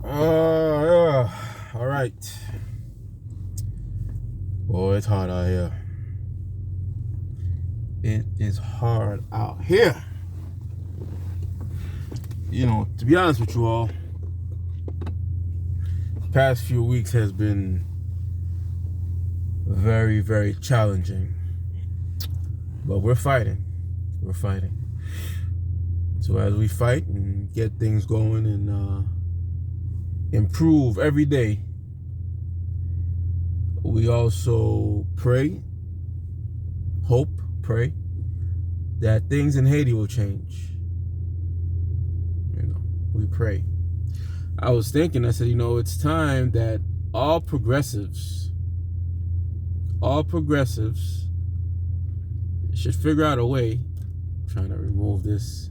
All right. Boy, it's hard out here. It is hard out here. To be honest with you all, the past few weeks has been very, very challenging. But we're fighting. We're fighting. So as we fight and get things going and improve every day, we also pray, pray that things in Haiti will change. We pray. I was thinking, I said, it's time that all progressives should figure out a way. I'm trying to remove this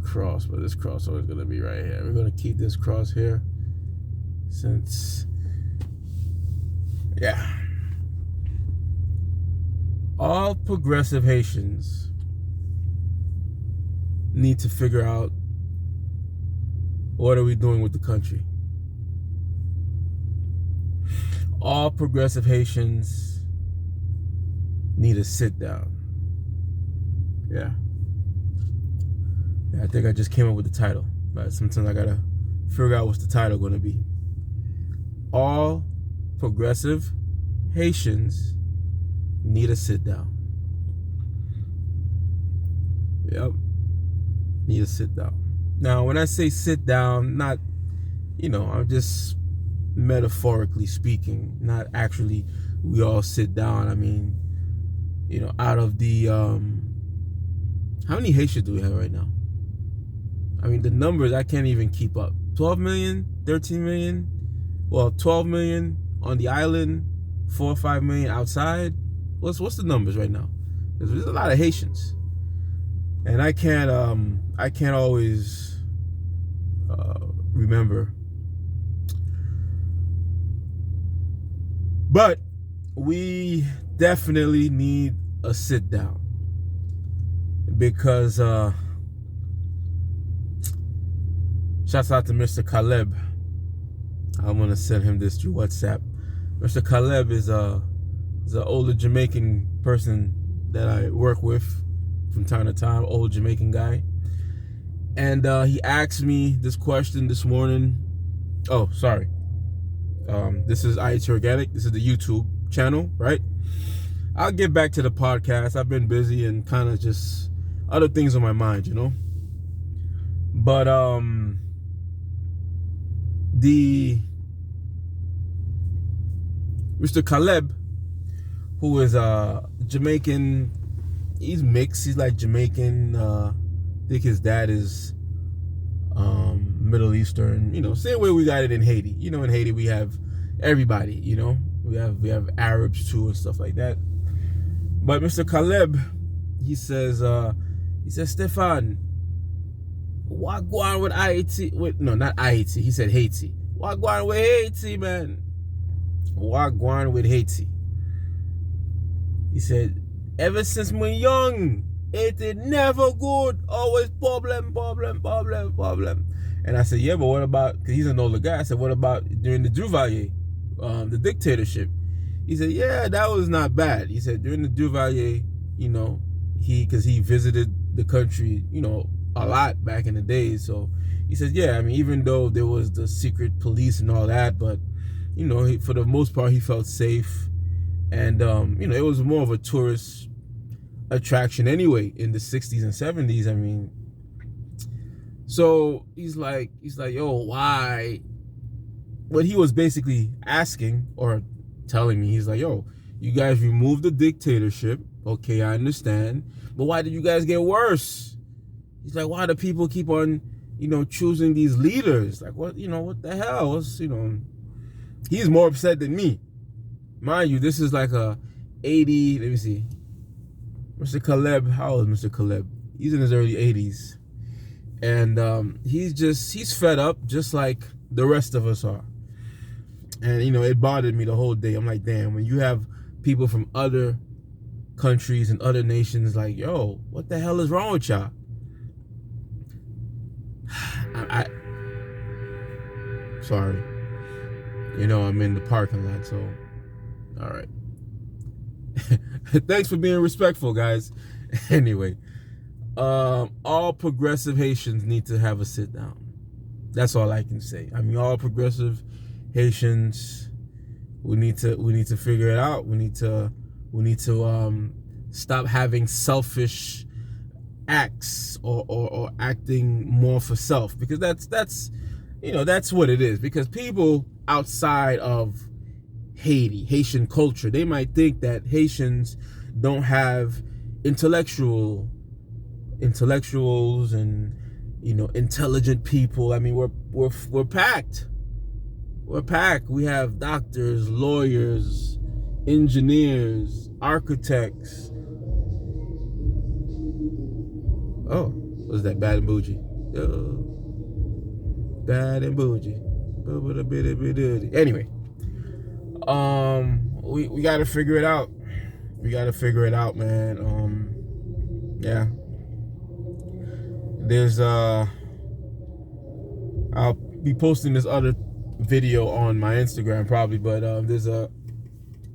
cross, but this cross is always going to be right here. We're going to keep this cross here since, all progressive Haitians need to figure out, what are we doing with the country? All progressive Haitians need to sit down. Yeah, I think I just came up with the title, but sometimes I gotta figure out what's the title gonna be. All progressive Haitians need to sit down. Yep, need to sit down. Now, when I say sit down, not, I'm just metaphorically speaking, not actually we all sit down. I mean, out of the, how many Haitians do we have right now? I mean, the numbers, I can't even keep up. 12 million, 13 million, well, 12 million on the island, 4 or 5 million outside. What's the numbers right now? There's a lot of Haitians. And I can't always remember. But we definitely need a sit down. Because shouts out to Mr. Caleb. I'm gonna send him this through WhatsApp. Mr. Caleb is an older Jamaican person that I work with from time to time, old Jamaican guy. And he asked me this question this morning. Oh, sorry. This is IT Organic. This is the YouTube channel, right? I'll get back to the podcast. I've been busy and kind of just other things on my mind, But the Mr. Caleb, who is a Jamaican, he's mixed. He's like Jamaican. I think his dad is Middle Eastern. Same way we got it in Haiti. In Haiti we have everybody. We have Arabs too and stuff like that. But Mr. Caleb, he says, Stefan, what go on with Haiti? No, not Haiti. He said Haiti. What go on with Haiti, man? What go on with Haiti? He said, ever since me young, Haiti never good. Always problem. And I said, yeah, but what about, because he's an older guy, I said, what about during the Duvalier, the dictatorship? He said, yeah, that was not bad. He said, during the Duvalier, because he visited the country, a lot back in the days. So he said, yeah, I mean, even though there was the secret police and all that, but, for the most part, he felt safe. And, it was more of a tourist attraction anyway in the 60s and 70s. I mean, so he's like, yo, why? What he was basically asking or telling me, he's like, yo, you guys removed the dictatorship. Okay, I understand. But why did you guys get worse? He's like, why do people keep on, choosing these leaders? Like, what the hell? He's more upset than me. Mind you, this is like a 80, let me see. Mr. Caleb, how old is Mr. Caleb? He's in his early 80s. And he's fed up just like the rest of us are. And, it bothered me the whole day. I'm like, damn, when you have people from other countries and other nations like, yo, what the hell is wrong with y'all? Sorry. You know, I'm in the parking lot, so. All right. Thanks for being respectful, guys. Anyway, all progressive Haitians need to have a sit down. That's all I can say. I mean, all progressive Haitians, we need to figure it out. We need to stop having selfish acts or acting more for self, because that's what it is. Because people outside of Haitian culture, they might think that Haitians don't have intellectuals and intelligent people. I mean, we're packed. We're packed. We have doctors, lawyers, engineers, architects. Oh, was that Bad and Bougie? Oh, Bad and Bougie. Anyway, we got to figure it out. We got to figure it out, man. Yeah. There's I'll be posting this other video on my Instagram probably, but there's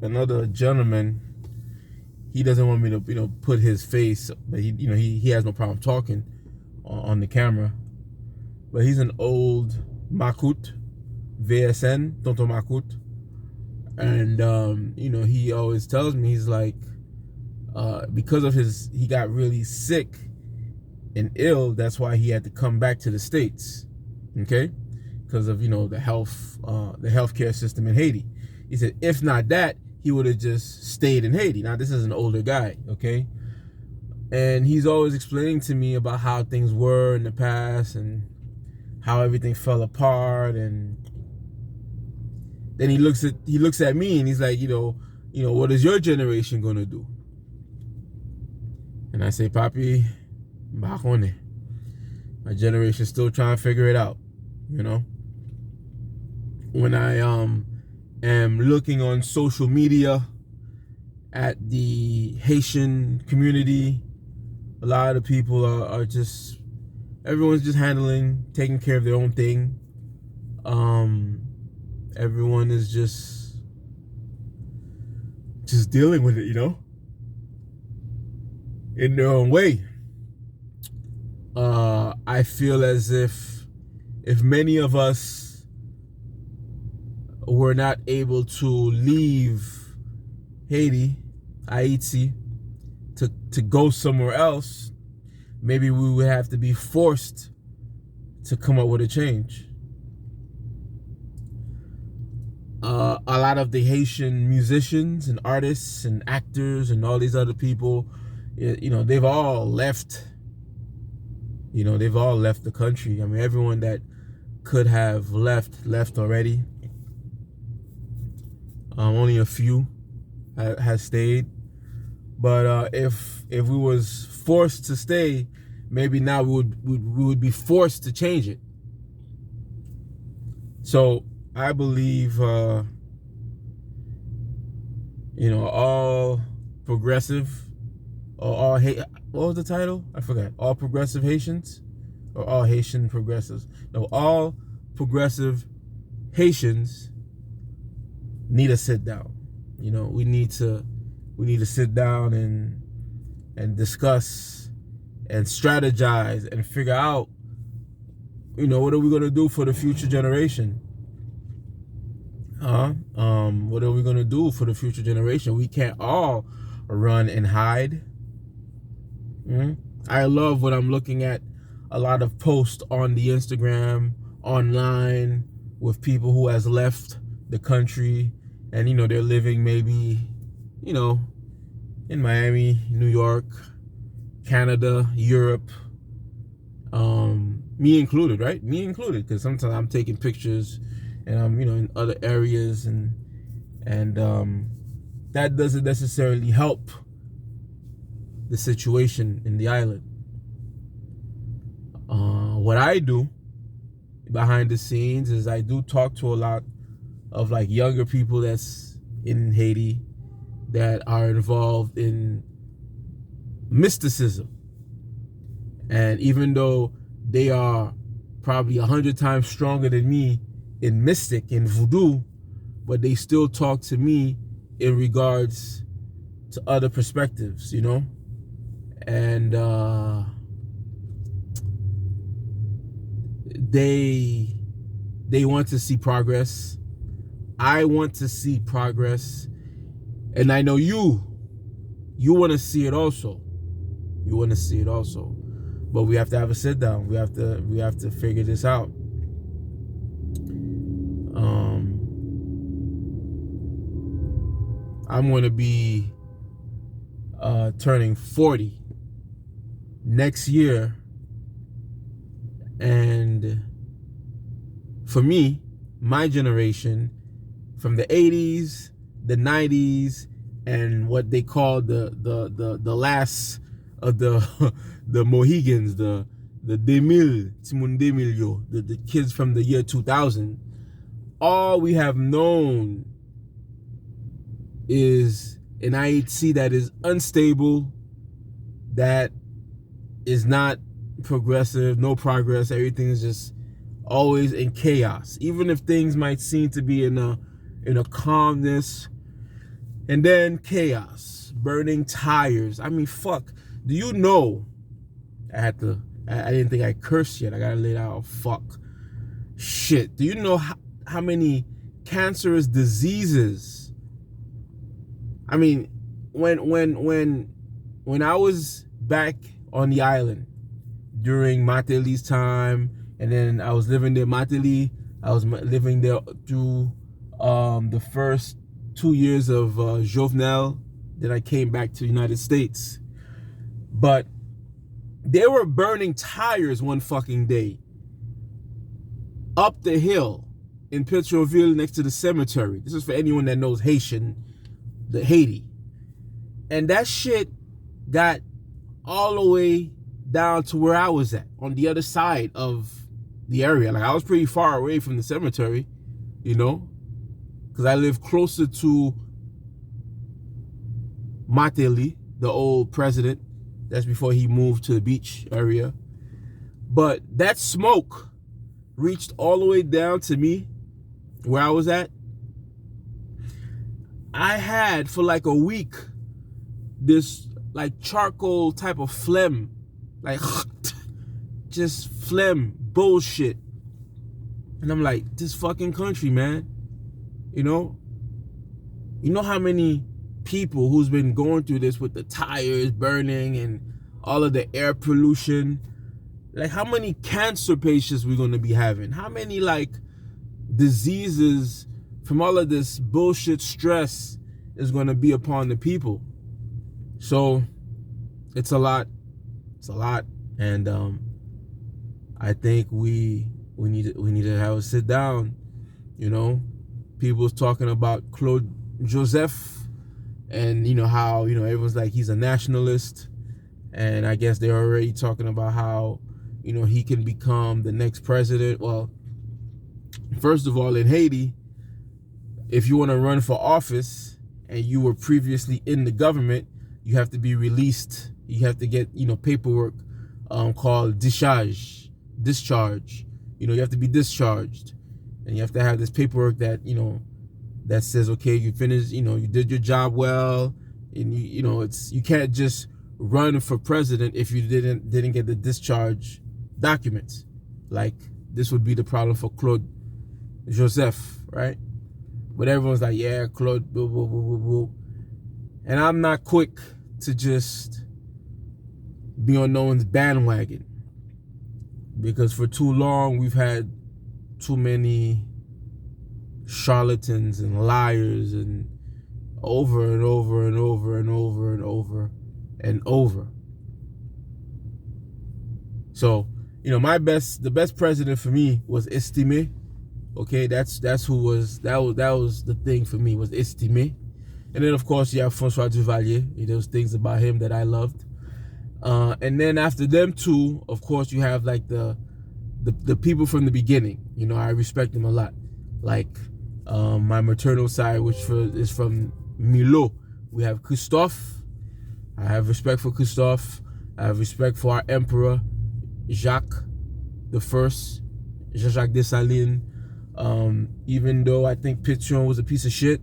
another gentleman. He doesn't want me to put his face, but he has no problem talking on the camera. But he's an old Makut, VSN, Tonton Makut. And he always tells me, he's like, because of he got really sick and ill, that's why he had to come back to the States. Okay? Because of the healthcare system in Haiti. He said if not that, he would have just stayed in Haiti. Now this is an older guy, okay? And he's always explaining to me about how things were in the past and how everything fell apart. And then he looks at me and he's like, what is your generation gonna do? And I say, Papi, back on it. My generation's still trying to figure it out. When I am looking on social media at the Haitian community, a lot of people are just, everyone's just taking care of their own thing. Everyone is just dealing with it, in their own way. I feel as if many of us were not able to leave Haiti, to go somewhere else, maybe we would have to be forced to come up with a change. A lot of the Haitian musicians and artists and actors and all these other people, they've all left. They've all left the country. I mean, everyone that could have left already. Only a few has stayed. But if we was forced to stay, maybe now we would be forced to change it. So I believe, all progressive, or all what was the title? I forgot. All progressive Haitians, or all Haitian progressives? No, all progressive Haitians need to sit down. We need to sit down and discuss and strategize and figure out, what are we gonna do for the future generation? What are we gonna do for the future generation? We can't all run and hide. I love what I'm looking at, a lot of posts on the Instagram, online, with people who has left the country, and they're living maybe in Miami, New York, Canada, Europe, me included, right? Me included, because sometimes I'm taking pictures and I'm in other areas, and that doesn't necessarily help the situation in the island. What I do behind the scenes is I do talk to a lot of younger people that's in Haiti that are involved in mysticism. And even though they are probably 100 times stronger than me in mystic, in voodoo, but they still talk to me in regards to other perspectives, you know? And they want to see progress. I want to see progress. And I know you want to see it also. You want to see it also. But we have to have a sit down. We have to figure this out. I'm going to be turning 40 next year. And for me, my generation, from the 80s, the 90s, and what they call the last of the the Mohegans, the 2000, Timon 2000, the kids from the year 2000, all we have known is an IHC that is unstable, that is not progressive, no progress. Everything is just always in chaos, even if things might seem to be in a calmness, and then chaos, burning tires. I mean, fuck. Do you know? I didn't think I cursed yet. I gotta lay it out. Fuck. Shit. Do you know how many cancerous diseases? I mean, when I was back on the island during Mateli's time, and then I was living there, Mateli, I was living there through the first 2 years of Jovenel. Then I came back to the United States. But they were burning tires one fucking day up the hill in Petroville next to the cemetery. This is for anyone that knows Haiti. And that shit got all the way down to where I was at, on the other side of the area. Like, I was pretty far away from the cemetery, you know, because I live closer to Mateli, the old president. That's before he moved to the beach area. But that smoke reached all the way down to me, where I was at. I had, for like a week, this like charcoal type of phlegm, like just phlegm bullshit. And I'm like, this fucking country, man. You know how many people who's been going through this with the tires burning and all of the air pollution, like how many cancer patients we're going to be having, how many like diseases from all of this bullshit stress is going to be upon the people. So it's a lot. And I think we need to have a sit down. You know, people's talking about Claude Joseph, and how everyone's like he's a nationalist, and I guess they're already talking about how he can become the next president. Well, first of all, in Haiti, if you want to run for office and you were previously in the government, you have to be released. You have to get paperwork called discharge. You have to be discharged, and you have to have this paperwork that that says, okay, you finished, you did your job well, and you can't just run for president if you didn't get the discharge documents. Like, this would be the problem for Claude Joseph, right? But everyone's like, yeah, Claude, boo, boo, boo, boo, boo. And I'm not quick to just be on no one's bandwagon, because for too long we've had too many charlatans and liars, and over and over and over and over and over and over. So the best president for me was Estimé. Okay, that was the thing for me, was Estimé. And then of course you have François Duvalier. Those things about him that I loved. And then after them two, of course, you have like the people from the beginning. I respect them a lot. Like my maternal side, which is from Milo, we have Christophe. I have respect for Christophe. I have respect for our emperor, Jacques the First, Jean-Jacques Dessalines. Even though I think Pétion was a piece of shit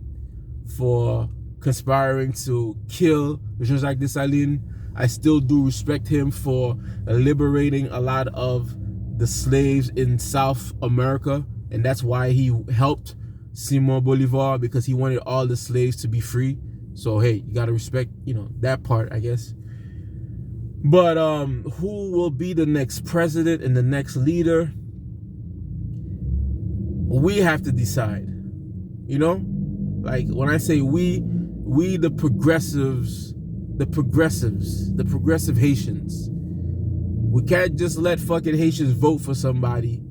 for conspiring to kill Jean-Jacques Dessalines, I still do respect him for liberating a lot of the slaves in South America, and that's why he helped Simon Bolivar, because he wanted all the slaves to be free. So hey, you gotta respect, that part, I guess. But who will be the next president and the next leader? We have to decide. Like when I say we the progressives, the progressive Haitians. We can't just let fucking Haitians vote for somebody,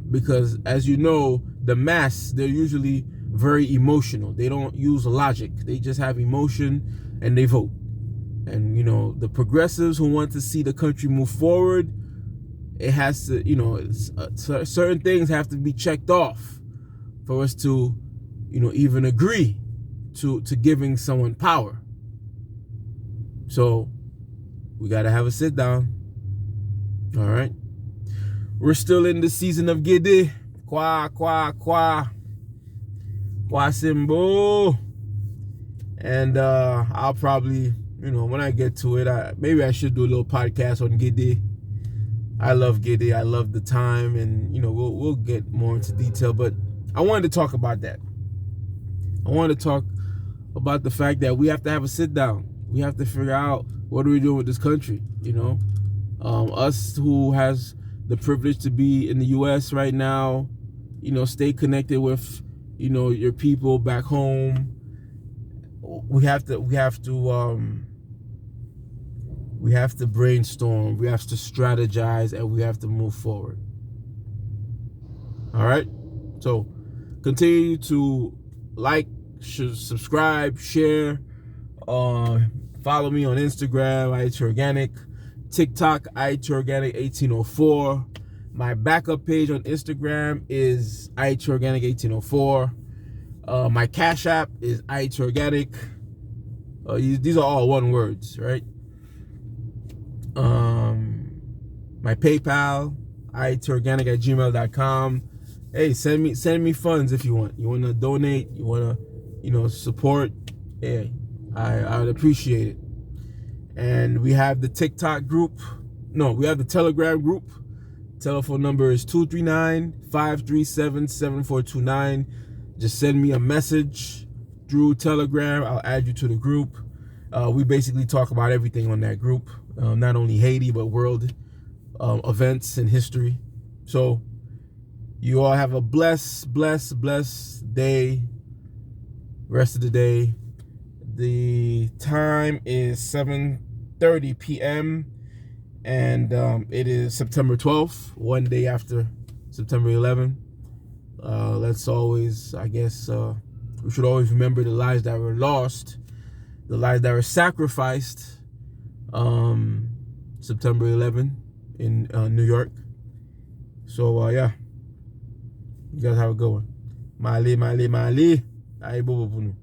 because as you know, the mass, they're usually very emotional. They don't use logic. They just have emotion and they vote. And the progressives who want to see the country move forward, it has to, certain things have to be checked off for us to, even agree to giving someone power. So we got to have a sit down. All right. We're still in the season of Gede. Kwa Simbo. And I'll probably, when I get to it, maybe I should do a little podcast on Gede. I love Gede. I love the time, and we'll get more into detail. But I wanted to talk about that. I wanted to talk about the fact that we have to have a sit down. We have to figure out what are we doing with this country. Us who has the privilege to be in the U.S. right now, stay connected with your people back home. We have to brainstorm, we have to strategize, and we have to move forward. All right? So continue to like, subscribe, share, follow me on Instagram, IT Organic, TikTok, IT Organic 1804. My backup page on Instagram is IT Organic 1804. My Cash App is IT Organic. These are all one words, right? My PayPal, itorganic@gmail.com. Hey, send me funds if you want. You want to donate, you want to, support. Hey, I would appreciate it. And we have the TikTok group. No, we have the Telegram group. Telephone number is 239-537-7429. Just send me a message through Telegram. I'll add you to the group. We basically talk about everything on that group. Not only Haiti, but world events and history. So you all have a blessed day. Rest of the day. The time is 7:30 p.m. and it is September 12th, one day after September 11th. Let's always, I guess, we should always remember the lives that were lost, the lives that were sacrificed September 11th in New York. So, yeah. You guys have a good one. Mali. Aye, bobo.